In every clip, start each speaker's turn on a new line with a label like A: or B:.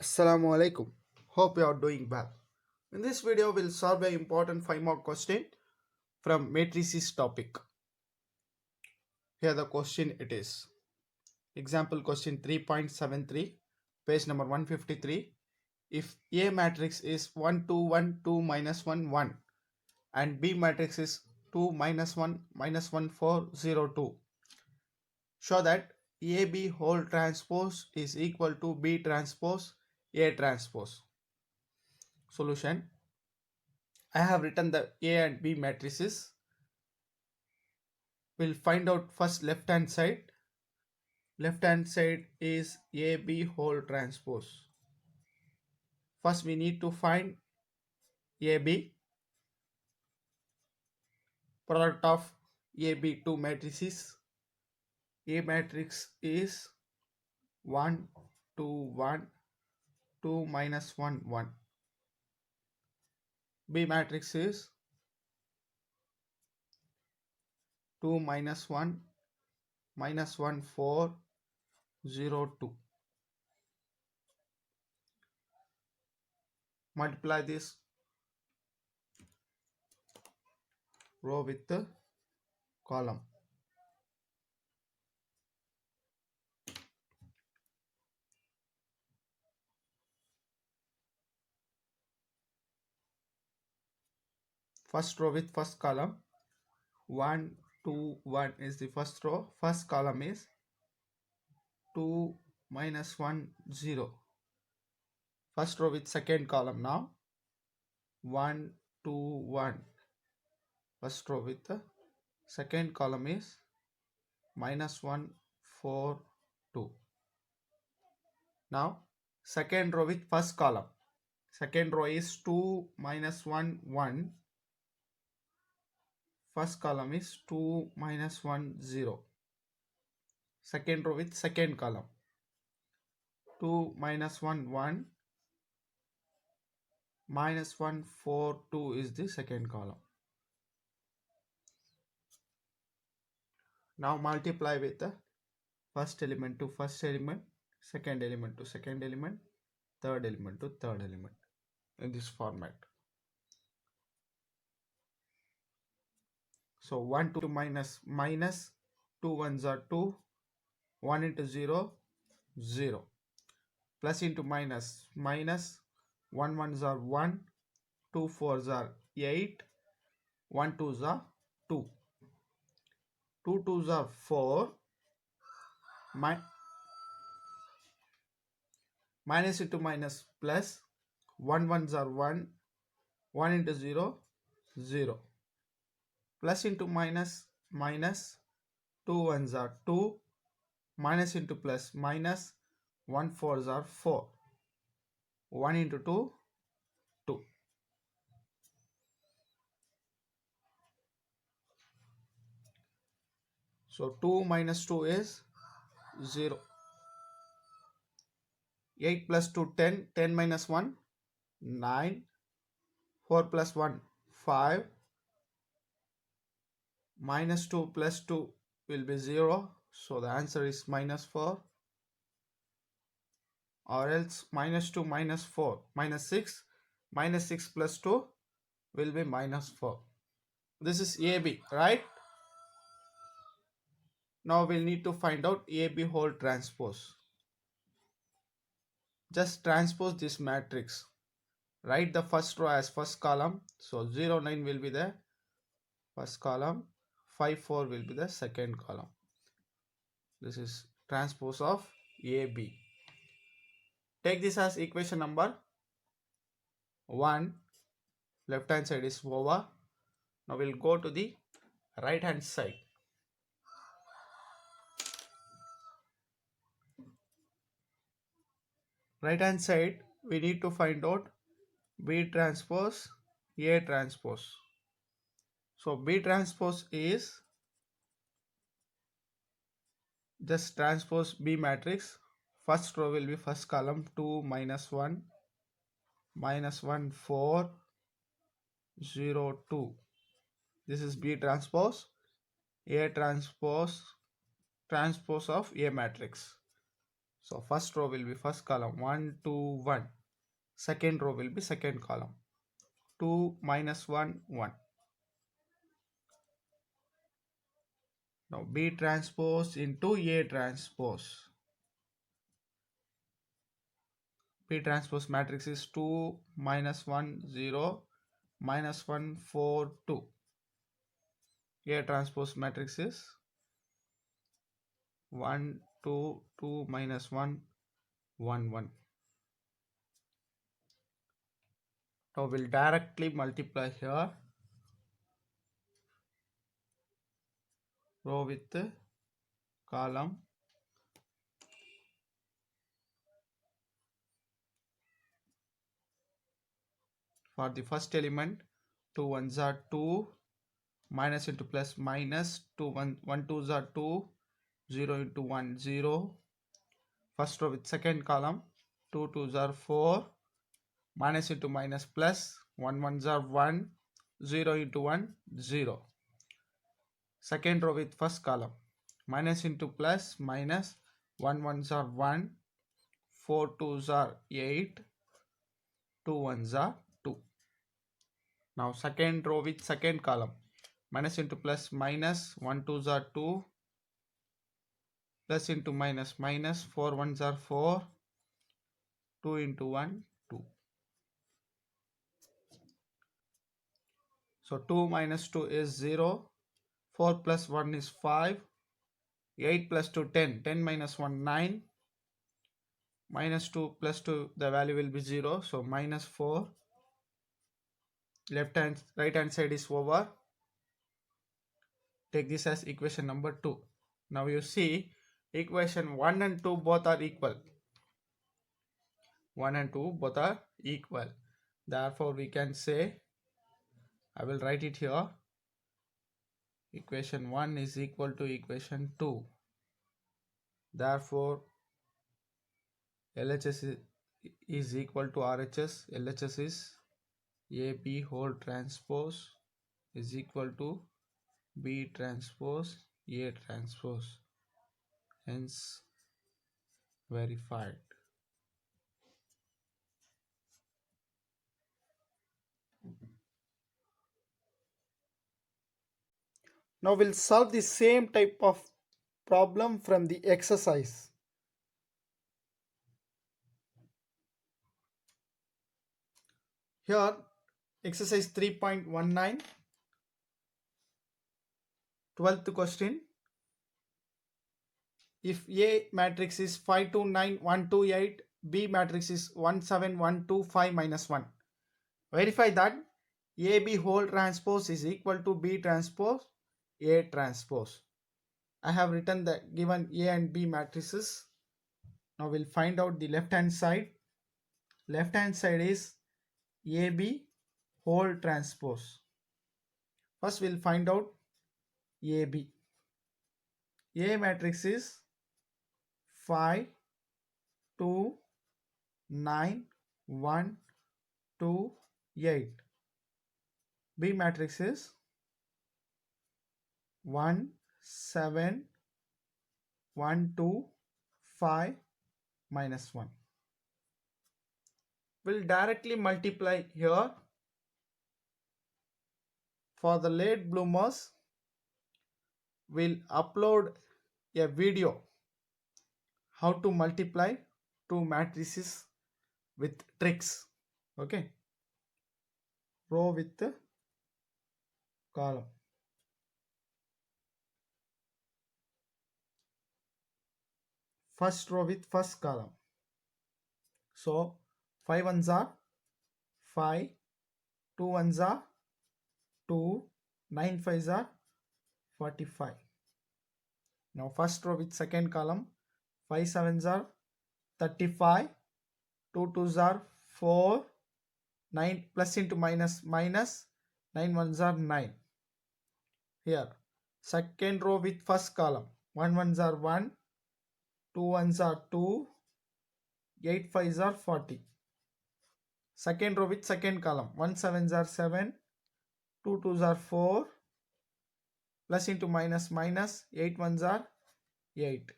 A: Assalamu alaikum. Hope you are doing well. In this video, we'll solve an important 5 mark question from matrices topic. Here the question it is. Example question 3.73, page number 153. If A matrix is 1 2 1 2 minus 1 1 and B matrix is 2 minus 1 minus 1 4 0 2, show that AB whole transpose is equal to B transpose A transpose. Solution: I have written the A and B matrices. We'll find out first left hand side. Left hand side is AB whole transpose. First we need to find AB, product of AB two matrices. A matrix is 1 2 1 2 minus 1 1. B matrix is 2 minus 1 minus 1 4 0 2. Multiply this row with the column. First row with first column. 1 2 1 is the first row. First column is 2 minus 1 0. First row with second column now. 1 2 1. First row with the second column is minus 1 4 2. Now second row with first column. Second row is 2 minus 1 1. First column is 2 minus 1 0. Second row with second column. 2 minus 1 1 minus 1 4 2 is the second column. Now multiply with the first element to first element, second element to second element, third element to third element in this format. So 1 2 minus minus 2 ones are 2, 1 into 0 0, plus into minus minus 1 ones are 1, 2 fours are 8, 1 twos are 2, 2 twos are 4, minus into minus plus, 1 ones are 1, 1 into 0 0, plus into minus minus, 2 ones are 2, minus into plus minus, 1 fours are 4, 1 into 2 2. So 2 minus 2 is 0. 8 plus 2 10, 10 minus 1 9, 4 plus 1 5, minus 2 plus 2 will be 0, so the answer is minus 4, or else minus 2 minus 4 minus 6, minus 6 plus 2 will be minus 4. This is AB, right? Now we'll need to find out AB whole transpose. Just transpose this matrix. Write the first row as first column. So 0 9 will be the first column, 5 4 will be the second column. This is transpose of AB. Take this as equation number 1. Left hand side is over. Now we'll go to the right hand side. Right hand side we need to find out B transpose A transpose. So B transpose is just transpose B matrix. First row will be first column 2 minus 1 minus 1 4 0 2. This is B transpose. A transpose of A matrix. So first row will be first column 1 2 1. Second row will be second column 2 minus 1 1. Now B transpose into A transpose. B transpose matrix is 2 minus 1 0 minus 1 4 2. A transpose matrix is 1 2 2 minus 1 1 1. Now we'll directly multiply here row with column. For the first element 2 ones are 2, minus into plus minus 2 1 2s are 2, 0 into 1 0. First row with second column 2 2s are 4, minus into minus plus 1 1s are 1, 0 into 1 0. Second row with first column minus into plus minus 1 1s are 1, 4 2s are 8, 2 1s are 2. Now second row with second column minus into plus minus 1 2s are 2, plus into minus minus 4 1s are 4, 2 into 1 2. So 2 minus 2 is 0, 4 plus 1 is 5, 8 plus 2 10, 10 minus 1 9, minus 2 plus 2 the value will be 0, so minus 4. Right hand side is over. Take this as equation number 2. Now you see equation 1 and 2 both are equal. 1 and 2 both are equal. Therefore we can say, I will write it here, equation 1 is equal to equation 2. Therefore LHS is equal to RHS. LHS is AB whole transpose is equal to B transpose A transpose. Hence verified. Now we'll solve the same type of problem from the exercise. Here exercise 3.19, 12th question. If A matrix is 5 2 9 1 2 8, B matrix is 1 7 1 2 5 minus 1. Verify that AB whole transpose is equal to B transpose A transpose. I have written the given A and B matrices. Now we'll find out the left hand side. Left hand side is AB whole transpose. First we'll find out AB. A matrix is 5 2 9 1 2 8. B matrix is 1 7 1 2 5 minus 1. We'll directly multiply here. For the late bloomers, we'll upload a video how to multiply two matrices with tricks. Okay, row with the column. First row with first column. So 5 ones are 5, 2 ones are 2, 9 fives are 45. Now first row with second column, 5 sevens are 35, 2 twos are 4, 9 plus into minus minus, 9 ones are 9. Here second row with first column, 1 ones are 1, 2 ones are 2, 8 fives are 40. Second row with second column, 1 sevens are 7, 2 twos are 4, plus into minus minus, 8 ones are 8.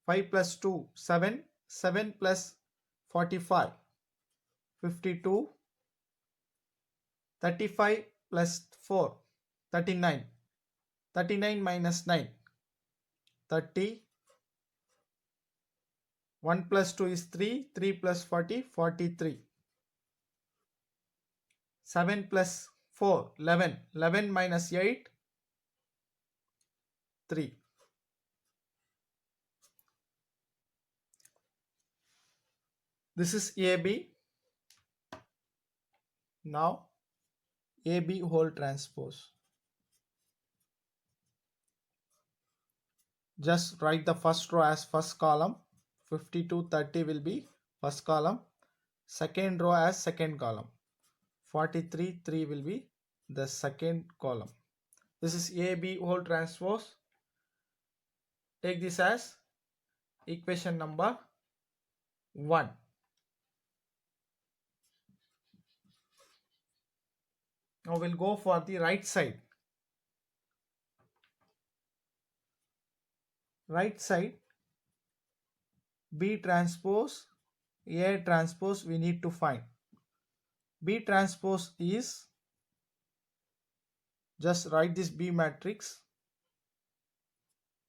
A: 5 plus 2, 7. 7 plus 45, 52. 35 plus 4, 39. 39 minus 9, 30. 1 plus 2 is 3. 3 plus 40, 43. 7 plus 4, 11. 11 minus 8, 3. This is AB. Now AB whole transpose. Just write the first row as first column. 52, 30 will be first column. Second row as second column. 43, 3 will be the second column. This is AB whole transpose. Take this as equation number 1. Now we'll go for the right side. Right side, B transpose, A transpose we need to find. B transpose is, just write this B matrix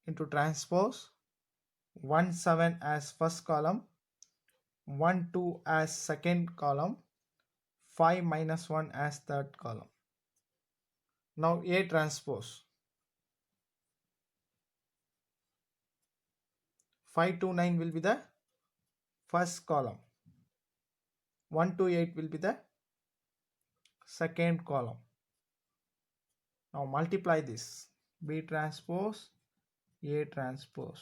A: into transpose. 1 7 as first column, 1 2 as second column, 5 minus 1 as third column. Now A transpose. 5 2 9 will be the first column. 1 2 8 will be the second column. Now multiply this. B transpose, A transpose.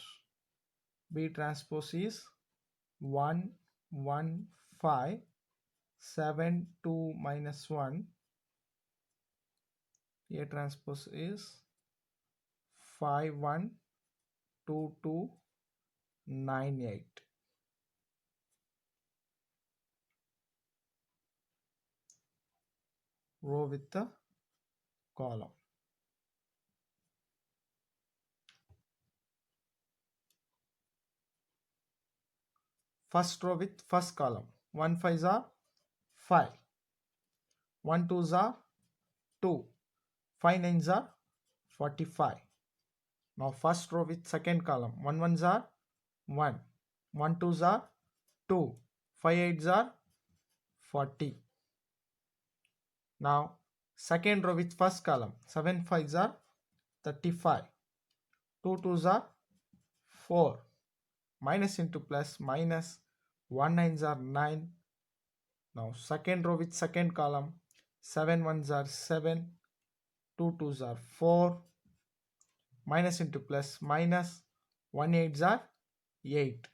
A: B transpose is 1 1 5 7 2 minus 1. A transpose is 5 1 2 2 9 8. Row with the column. First row with first column. 1 5s are 5. 1 2s are 2. 5 9s are 45. Now first row with second column. 1 1s are 1. 1 2s are 2. 5 8s are 40. Now second row with first column. 7 5s are 35. 2 2s are 4. Minus into plus, minus 1 9s are 9. Now second row with second column. 7 1s are 7. 2 2s are 4. Minus into plus, minus 1 8s are 8.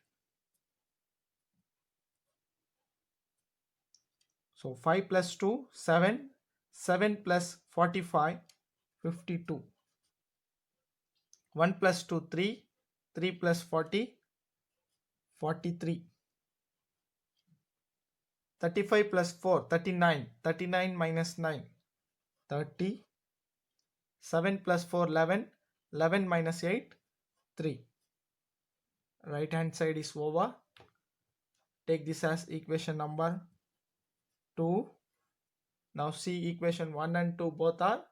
A: So 5 plus 2, 7. 7 plus 45, 52. 1 plus 2, 3. 3 plus 40, 43. 35 plus 4, 39. 39 minus 9, 30. 7 plus 4, 11. 11 minus 8, 3. Right hand side is over. Take this as equation number 2. Now see, equation 1 and 2 both are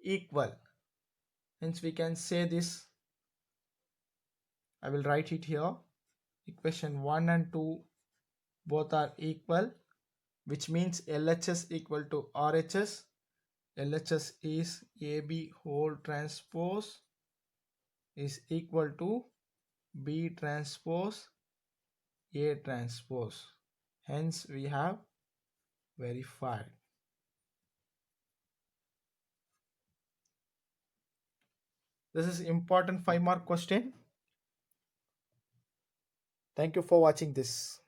A: equal. Hence we can say this. I will write it here. Equation 1 and 2 both are equal, which means LHS equal to RHS. LHS is AB whole transpose is equal to B transpose A transpose. Hence we have verified. This is important 5-mark question. Thank you for watching this.